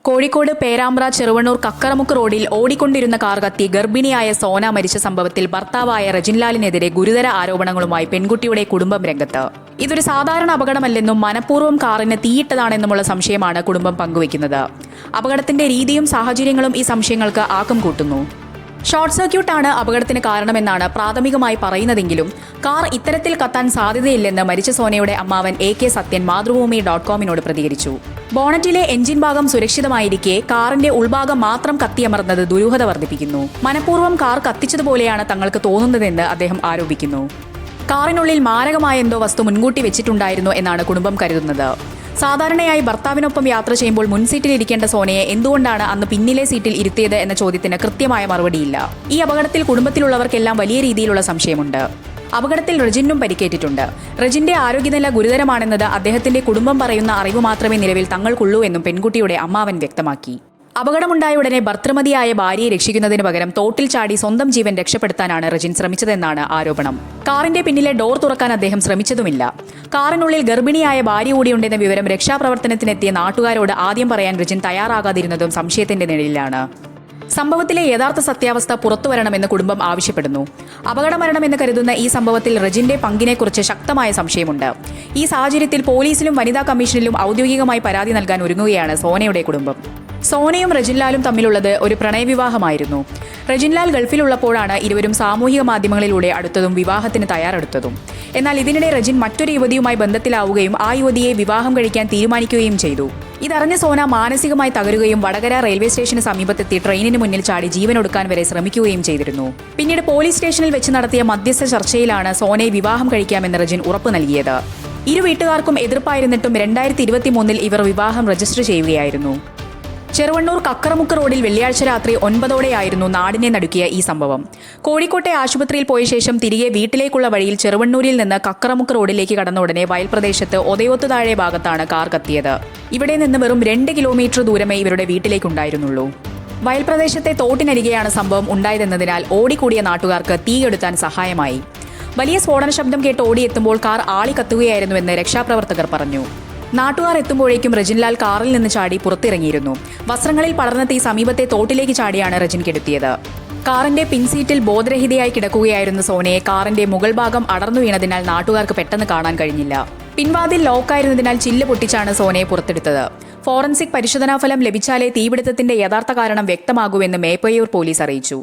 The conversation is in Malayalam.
കോഴിക്കോട് പേരാമ്പ്ര ചെറുവണ്ണൂർ കക്കറമുക്ക് റോഡിൽ ഓടിക്കൊണ്ടിരുന്ന കാർ കത്തി ഗർഭിണിയായ സോന മരിച്ച സംഭവത്തിൽ ഭർത്താവായ റജിൻലാലിനെതിരെ ഗുരുതര ആരോപണങ്ങളുമായി പെൺകുട്ടിയുടെ കുടുംബം രംഗത്ത്. ഇതൊരു സാധാരണ അപകടമല്ലെന്നും മനഃപൂർവ്വം കാറിന് തീയിട്ടതാണെന്നുമുള്ള സംശയമാണ് കുടുംബം പങ്കുവയ്ക്കുന്നത്. അപകടത്തിന്റെ രീതിയും സാഹചര്യങ്ങളും ഈ സംശയങ്ങൾക്ക് ആക്കം കൂട്ടുന്നു. ഷോർട്ട് സർക്യൂട്ടാണ് അപകടത്തിന് കാരണമെന്നാണ് പ്രാഥമികമായി പറയുന്നതെങ്കിലും കാർ ഇത്തരത്തിൽ കത്താൻ സാധ്യതയില്ലെന്ന് മരിച്ച സോനയുടെ അമ്മാവൻ AK സത്യൻ മാതൃഭൂമി.com പ്രതികരിച്ചു. ബോണറ്റിലെ എഞ്ചിൻ ഭാഗം സുരക്ഷിതമായിരിക്കെ കാറിന്റെ ഉൾഭാഗം മാത്രം കത്തിയമർന്നത് ദുരൂഹത വർദ്ധിപ്പിക്കുന്നു. മനഃപൂർവ്വം കാർ കത്തിച്ചതുപോലെയാണ് തങ്ങൾക്ക് തോന്നുന്നതെന്ന് അദ്ദേഹം ആരോപിക്കുന്നു. കാറിനുള്ളിൽ മാരകമായ എന്തോ വസ്തു മുൻകൂട്ടി വെച്ചിട്ടുണ്ടായിരുന്നു എന്നാണ് കുടുംബം കരുതുന്നത്. സാധാരണയായി ഭർത്താവിനൊപ്പം യാത്ര ചെയ്യുമ്പോൾ മുൻസീറ്റിൽ ഇരിക്കേണ്ട സോനയെ എന്തുകൊണ്ടാണ് അന്ന് പിന്നിലെ സീറ്റിൽ ഇരുത്തിയത് എന്ന ചോദ്യത്തിന് കൃത്യമായ മറുപടിയില്ല. ഈ അപകടത്തിൽ കുടുംബത്തിലുള്ളവർക്കെല്ലാം വലിയ രീതിയിലുള്ള സംശയമുണ്ട്. അപകടത്തിൽ റജിനും പരിക്കേറ്റിട്ടുണ്ട്. റജിന്റെ ആരോഗ്യനില ഗുരുതരമാണെന്നത് അദ്ദേഹത്തിന്റെ കുടുംബം പറയുന്ന അറിവ് മാത്രമേ നിലവിൽ തങ്ങൾക്കുള്ളൂ എന്നും പെൺകുട്ടിയുടെ അമ്മാവൻ വ്യക്തമാക്കി. അപകടമുണ്ടായ ഉടനെ ഭർത്തൃമതിയായ ഭാര്യയെ രക്ഷിക്കുന്നതിന് പകരം തോട്ടിൽ ചാടി സ്വന്തം ജീവൻ രക്ഷപ്പെടുത്താനാണ് റജിൻ ശ്രമിച്ചതെന്നാണ് ആരോപണം. കാറിന്റെ പിന്നിലെ ഡോർ തുറക്കാൻ അദ്ദേഹം ശ്രമിച്ചതുമില്ല. കാറിനുള്ളിൽ ഗർഭിണിയായ ഭാര്യ കൂടിയുണ്ടെന്ന വിവരം രക്ഷാപ്രവർത്തനത്തിനെത്തിയ നാട്ടുകാരോട് ആദ്യം പറയാൻ റജിൻ തയ്യാറാകാതിരുന്നതും സംശയത്തിന്റെ നിഴലിലാണ്. സംഭവത്തിലെ യഥാർത്ഥ സത്യാവസ്ഥ പുറത്തുവരണമെന്ന് കുടുംബം ആവശ്യപ്പെടുന്നു. അപകടമരണമെന്ന് കരുതുന്ന ഈ സംഭവത്തിൽ റജിന്റെ പങ്കിനെക്കുറിച്ച് ശക്തമായ സംശയമുണ്ട്. ഈ സാഹചര്യത്തിൽ പോലീസിലും വനിതാ കമ്മീഷനിലും ഔദ്യോഗികമായി പരാതി നൽകാൻ ഒരുങ്ങുകയാണ് സോനയുടെ കുടുംബം. സോനയും റജിൻലാലും തമ്മിലുള്ളത് ഒരു പ്രണയവിവാഹമായിരുന്നു. റജിൻലാൽ ഗൾഫിലുള്ളപ്പോഴാണ് ഇരുവരും സാമൂഹിക മാധ്യമങ്ങളിലൂടെ അടുത്തതും വിവാഹത്തിന് തയ്യാറെടുത്തതും. എന്നാൽ ഇതിനിടെ റജിൻ മറ്റൊരു യുവതിയുമായി ബന്ധത്തിലാവുകയും ആ യുവതിയെ വിവാഹം കഴിക്കാൻ തീരുമാനിക്കുകയും ചെയ്തു. ഇതറിഞ്ഞ സോന മാനസികമായി തകരുകയും വടകര റെയിൽവേ സ്റ്റേഷന് സമീപത്തെത്തി ട്രെയിനിന് മുന്നിൽ ചാടി ജീവനൊടുക്കാൻ വരെ ശ്രമിക്കുകയും ചെയ്തിരുന്നു. പിന്നീട് പോലീസ് സ്റ്റേഷനിൽ വെച്ച് നടത്തിയ മധ്യസ്ഥ ചർച്ചയിലാണ് സോനയെ വിവാഹം കഴിക്കാമെന്ന് റജിൻ ഉറപ്പു നൽകിയത്. ഇരു വീട്ടുകാർക്കും എതിർപ്പായിരുന്നിട്ടും 2023 ഇവർ വിവാഹം രജിസ്റ്റർ ചെയ്യുകയായിരുന്നു. ചെറുവണ്ണൂർ കക്കറമുക്ക് റോഡിൽ വെള്ളിയാഴ്ച രാത്രി 9ഓടെയായിരുന്നു നാടിനെ നടുക്കിയ ഈ സംഭവം. കോഴിക്കോട്ടെ ആശുപത്രിയിൽ പോയ ശേഷം തിരികെ വീട്ടിലേക്കുള്ള വഴിയിൽ ചെറുവണ്ണൂരിൽ നിന്ന് കക്കറമുക്ക് റോഡിലേക്ക് കടന്ന ഉടനെ വയൽപ്രദേശത്ത് ഒതയോത്ത് താഴെ ഭാഗത്താണ് കാർ കത്തിയത്. ഇവിടെ നിന്ന് വെറും 2 കിലോമീറ്റർ ദൂരമേ ഇവരുടെ വീട്ടിലേക്കുണ്ടായിരുന്നുള്ളൂ. വയൽപ്രദേശത്തെ തോട്ടിനരികെയാണ് സംഭവം ഉണ്ടായതെന്നതിനാൽ ഓടിക്കൂടിയ നാട്ടുകാർക്ക് തീയെടുത്താൻ സഹായമായി. വലിയ സ്ഫോടന ശബ്ദം കേട്ട് ഓടിയെത്തുമ്പോൾ കാർ ആളിക്കത്തുകയായിരുന്നുവെന്ന് രക്ഷാപ്രവർത്തകർ പറഞ്ഞു. നാട്ടുകാർ എത്തുമ്പോഴേക്കും റജിൻലാൽ കാറിൽ നിന്ന് ചാടി പുറത്തിറങ്ങിയിരുന്നു. വസ്ത്രങ്ങളിൽ പടർന്ന തീ സമീപത്തെ തോട്ടിലേക്ക് ചാടിയാണ് റജിൻ കെടുത്തിയത്. കാറിന്റെ പിൻസീറ്റിൽ ബോധരഹിതയായി കിടക്കുകയായിരുന്ന സോനയെ കാറിന്റെ മുകൾ ഭാഗം അടർന്നു വീണതിനാൽ നാട്ടുകാർക്ക് പെട്ടെന്ന് കാണാൻ കഴിഞ്ഞില്ല. പിൻവാതിൽ ലോക്കായിരുന്നതിനാൽ ചില്ല് പൊട്ടിച്ചാണ് സോനയെ പുറത്തെടുത്തത്. ഫോറൻസിക് പരിശോധനാഫലം ലഭിച്ചാലേ തീപിടുത്തത്തിന്റെ യഥാർത്ഥ കാരണം വ്യക്തമാകൂവെന്ന് മേപ്പയ്യൂർ പോലീസ് അറിയിച്ചു.